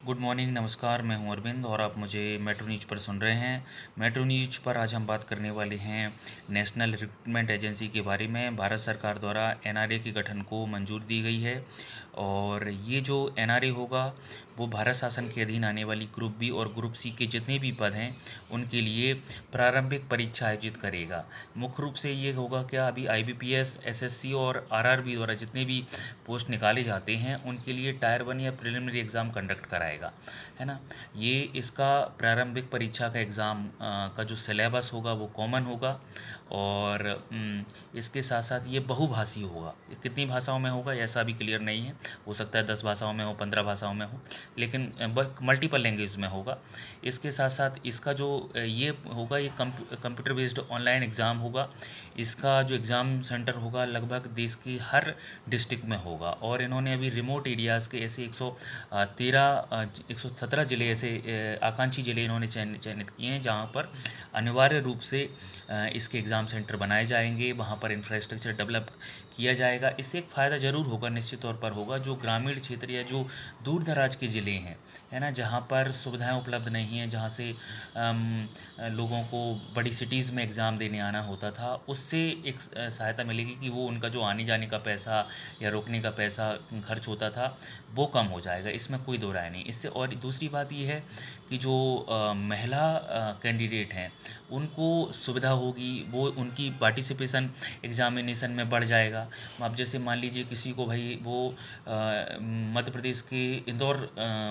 Good morning, नमस्कार। मैं हूं अरविंद और आप मुझे मेट्रो न्यूज पर सुन रहे हैं। मेट्रो न्यूज पर आज हम बात करने वाले हैं नेशनल रिक्रूटमेंट एजेंसी के बारे में। भारत सरकार द्वारा एनआरए के गठन को मंजूरी दी गई है और ये जो एनआरए होगा वो भारत शासन के अधीन आने वाली ग्रुप बी और ग्रुप सी के जितने भी पद हैं उनके लिए प्रारंभिक परीक्षा आयोजित करेगा। मुख्य रूप से ये होगा क्या, अभी आईबीपीएस, एसएससी और आरआरबी द्वारा जितने भी पोस्ट निकाले जाते हैं उनके लिए टायर 1 या प्रिलिमिनरी एग्ज़ाम कंडक्ट कराएगा, है ना। ये इसका प्रारंभिक परीक्षा का एग्ज़ाम का जो सिलेबस होगा वो कॉमन होगा और इसके साथ साथ ये बहुभाषी होगा। ये कितनी भाषाओं में होगा ऐसा अभी क्लियर नहीं है, हो सकता है 10 भाषाओं में हो, 15 भाषाओं में हो, लेकिन मल्टीपल लैंग्वेज में होगा। इसके साथ साथ इसका जो ये होगा, ये कंप्यूटर बेस्ड ऑनलाइन एग्ज़ाम होगा। इसका जो एग्ज़ाम सेंटर होगा लगभग देश की हर डिस्ट्रिक्ट में होगा और इन्होंने अभी रिमोट एरियाज़ के ऐसे 117 ज़िले ऐसे आकांक्षी ज़िले इन्होंने चयनित किए हैं जहाँ पर अनिवार्य रूप से इसके एग्ज़ाम सेंटर बनाए जाएंगे, वहाँ पर इंफ्रास्ट्रक्चर डेवलप किया जाएगा। इससे एक फ़ायदा ज़रूर होगा, निश्चित तौर पर होगा। जो ग्रामीण क्षेत्र या जो दूर दराज के ज़िले हैं, है ना, जहाँ पर सुविधाएं उपलब्ध नहीं हैं, जहाँ से लोगों को बड़ी सिटीज़ में एग्ज़ाम देने आना होता था, उससे एक सहायता मिलेगी कि वो उनका जो आने जाने का पैसा या रुकने का पैसा खर्च होता था वो कम हो जाएगा, इसमें कोई दो राय नहीं। इससे और दूसरी बात ये है कि जो महिला कैंडिडेट हैं उनको सुविधा होगी, वो उनकी पार्टिसिपेशन एग्ज़ामिनेशन में बढ़ जाएगा। अब जैसे मान लीजिए किसी को भाई वो मध्य प्रदेश के इंदौर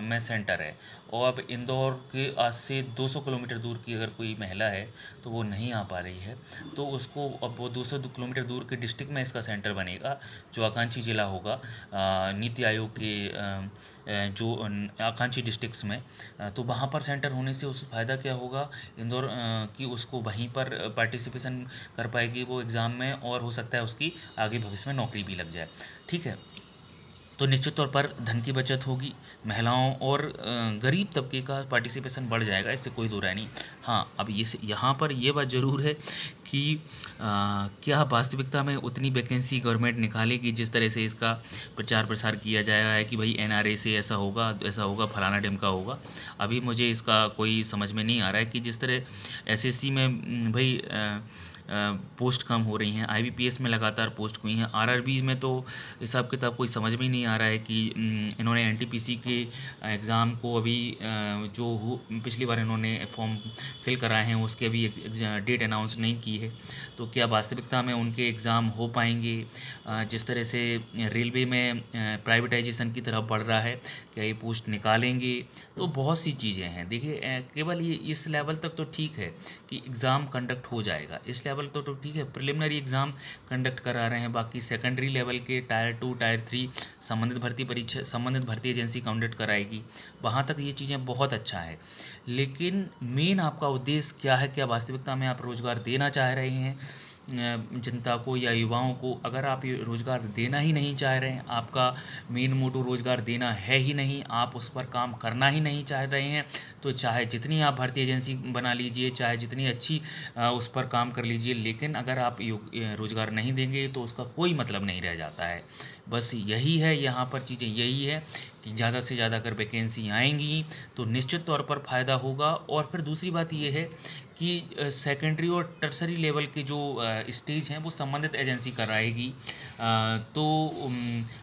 में सेंटर है और अब इंदौर के आज से 200 किलोमीटर दूर की अगर कोई महिला है तो वो नहीं आ पा रही है, तो उसको अब वो 200 किलोमीटर दूर के डिस्ट्रिक्ट में इसका सेंटर बनेगा जो आकांक्षी ज़िला होगा नीति आयोग के जो आकांक्षी डिस्ट्रिक्ट्स में। तो वहाँ पर सेंटर होने से उस फ़ायदा क्या होगा, इंदौर की उसको वहीं पर पार्टिसिपेशन कर पाएगी वो एग्ज़ाम में और हो सकता है उसकी आगे भविष्य में नौकरी भी लग जाए। ठीक है, तो निश्चित तौर पर धन की बचत होगी, महिलाओं और गरीब तबके का पार्टिसिपेशन बढ़ जाएगा, इससे कोई दो राय नहीं। हाँ, अब ये यहाँ पर ये बात ज़रूर है कि क्या वास्तविकता में उतनी वैकेंसी गवर्नमेंट निकालेगी जिस तरह से इसका प्रचार प्रसार किया जा रहा है कि भाई एनआरए से ऐसा होगा, फलाना ढिमका होगा। अभी मुझे इसका कोई समझ में नहीं आ रहा है कि जिस तरह एसएससी में भाई पोस्ट कम हो रही हैं, आईबीपीएस में लगातार पोस्ट हुई हैं, आरआरबी में तो हिसाब किताब कोई समझ में ही नहीं आ रहा है कि इन्होंने एनटीपीसी के एग्ज़ाम को अभी पिछली बार इन्होंने फॉर्म फिल कराए हैं उसके अभी डेट अनाउंस नहीं की है। तो क्या वास्तविकता में उनके एग्ज़ाम हो पाएंगे? जिस तरह से रेलवे में प्राइवेटाइजेशन की तरफ बढ़ रहा है, क्या ये पोस्ट निकालेंगे? तो बहुत सी चीज़ें हैं। देखिए केवल ये इस लेवल तक तो ठीक है कि एग्ज़ाम कंडक्ट हो जाएगा, इस लेवल तो ठीक है, प्रिलिमिनरी एग्ज़ाम कंडक्ट करा रहे हैं। बाकी सेकेंडरी लेवल के टायर 2 टायर 3 संबंधित भर्ती एजेंसी कंडक्ट कराएगी, वहाँ तक ये चीज़ें बहुत अच्छा है। लेकिन मेन आपका उद्देश्य क्या है? क्या वास्तविकता में आप रोज़गार देना चाह रहे हैं जनता को या युवाओं को? अगर आप ये रोज़गार देना ही नहीं चाह रहे हैं, आपका मेन मोटो रोज़गार देना है ही नहीं, आप उस पर काम करना ही नहीं चाह रहे हैं, तो चाहे जितनी आप भर्ती एजेंसी बना लीजिए, चाहे जितनी अच्छी उस पर काम कर लीजिए, लेकिन अगर आप रोज़गार नहीं देंगे तो उसका कोई मतलब नहीं रह जाता है। बस यही है, यहाँ पर चीज़ें यही है कि ज़्यादा से ज़्यादा अगर वैकेंसी आएंगी तो निश्चित तौर पर फ़ायदा होगा। और फिर दूसरी बात ये है कि सेकेंडरी और टर्सरी लेवल के जो स्टेज हैं वो संबंधित एजेंसी कराएगी। तो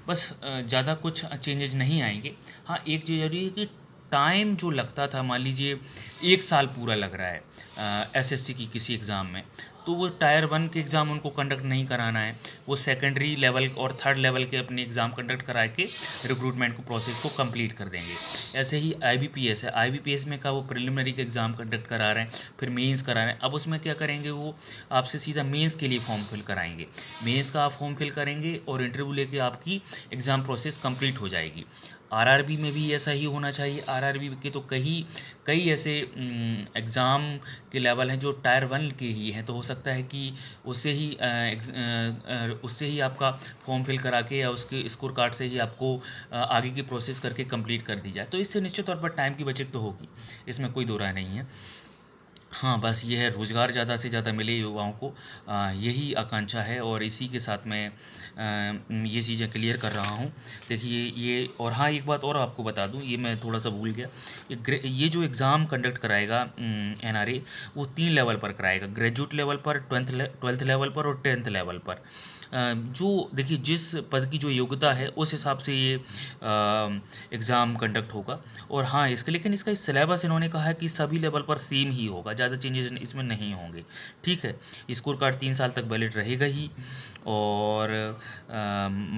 बस ज़्यादा कुछ चेंजेज नहीं आएंगे। हाँ, एक चीज़ जरूरी है कि टाइम जो लगता था, मान लीजिए 1 साल पूरा लग रहा है एसएससी की किसी एग्ज़ाम में, तो वो टायर 1 के एग्ज़ाम उनको कंडक्ट नहीं कराना है, वो सेकेंडरी लेवल और थर्ड लेवल के अपने एग्ज़ाम कंडक्ट करा के रिक्रूटमेंट को प्रोसेस को कंप्लीट कर देंगे। ऐसे ही आईबीपीएस है, आईबीपीएस में का वो प्रिलिमिनरी के एग्ज़ाम कंडक्ट करा रहे हैं, फिर मेंस करा रहे हैं। अब उसमें क्या करेंगे, वो आपसे सीधा मेंस के लिए फॉर्म फिल कराएंगे, मेंस का आप फॉर्म फिल करेंगे और इंटरव्यू लेके आपकी एग्ज़ाम प्रोसेस कंप्लीट हो जाएगी। आरआरबी में भी ऐसा ही होना चाहिए। आरआरबी के तो कई ऐसे एग्ज़ाम के लेवल हैं जो टायर 1 के ही हैं, तो हो सकता है कि उससे ही आपका फॉर्म फिल करा के या उसके स्कोर कार्ड से ही आपको आगे की प्रोसेस करके कंप्लीट कर दी जाए, तो इससे निश्चित तौर पर टाइम की बचत तो होगी, इसमें कोई दो राय नहीं है। हाँ, बस ये है रोज़गार ज़्यादा से ज़्यादा मिले युवाओं को, यही आकांक्षा है और इसी के साथ मैं ये चीज़ें क्लियर कर रहा हूँ। देखिए ये, और हाँ, एक बात और आपको बता दूँ, ये मैं थोड़ा-सा भूल गया। ये जो एग्ज़ाम कंडक्ट कराएगा एनआरए, वो 3 लेवल पर कराएगा, ग्रेजुएट लेवल पर, 12th लेवल पर और 10th लेवल पर। जो देखिए जिस पद की जो योग्यता है उस हिसाब से ये एग्ज़ाम कंडक्ट होगा। और हाँ, इसका लेकिन इसका सिलेबस इन्होंने कहा है कि सभी लेवल पर सेम ही होगा, ज़्यादा चेंजेस इसमें नहीं होंगे। ठीक है, स्कोर कार्ड 3 साल तक वैलिड रहेगा ही, और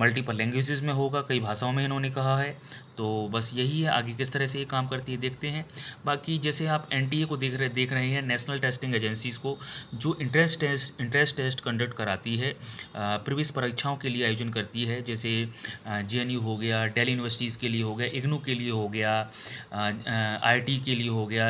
मल्टीपल लैंग्वेजेस में होगा, कई भाषाओं में इन्होंने कहा है। तो बस यही है, आगे किस तरह से ये काम करती है देखते हैं। बाकी जैसे आप एनटीए को देख रहे हैं, नेशनल टेस्टिंग एजेंसीज़ को, जो इंट्रेंस टेस्ट कंडक्ट कराती है, प्रवेश परीक्षाओं के लिए आयोजन करती है, जैसे जेएनयू हो गया, दिल्ली यूनिवर्सिटीज़ के लिए हो गया, इग्नू के लिए हो गया, आईआईटी के लिए हो गया,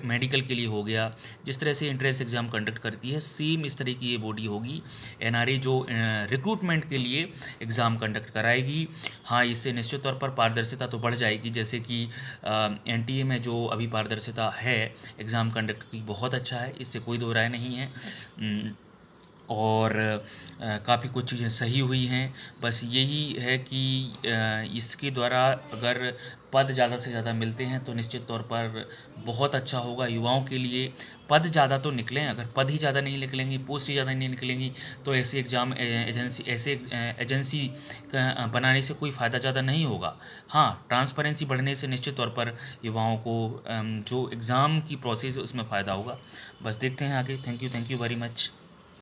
मेडिकल के लिए हो गया। जिस तरह से एंट्रेंस एग्ज़ाम कंडक्ट करती है, सेम इस तरह की ये बॉडी होगी एनआरए, जो रिक्रूटमेंट के लिए एग्ज़ाम कंडक्ट कराएगी। हाँ, इससे निश्चित तौर पर पारदर्शिता तो बढ़ जाएगी, जैसे कि एनटीए में जो अभी पारदर्शिता है एग्ज़ाम कंडक्ट की, बहुत अच्छा है, इससे कोई दो राय नहीं है। और काफ़ी कुछ चीज़ें सही हुई हैं। बस यही है कि इसके द्वारा अगर पद ज़्यादा से ज़्यादा मिलते हैं तो निश्चित तौर पर बहुत अच्छा होगा युवाओं के लिए। पद ज़्यादा तो निकलें, अगर पद ही ज़्यादा नहीं निकलेंगी, पोस्ट ही ज़्यादा नहीं निकलेंगी, तो ऐसे एग्ज़ाम एजेंसी बनाने से कोई फ़ायदा ज़्यादा नहीं होगा। हाँ, ट्रांसपेरेंसी बढ़ने से निश्चित तौर पर युवाओं को जो एग्ज़ाम की प्रोसेस है उसमें फ़ायदा होगा। बस देखते हैं आगे। Thank you very much.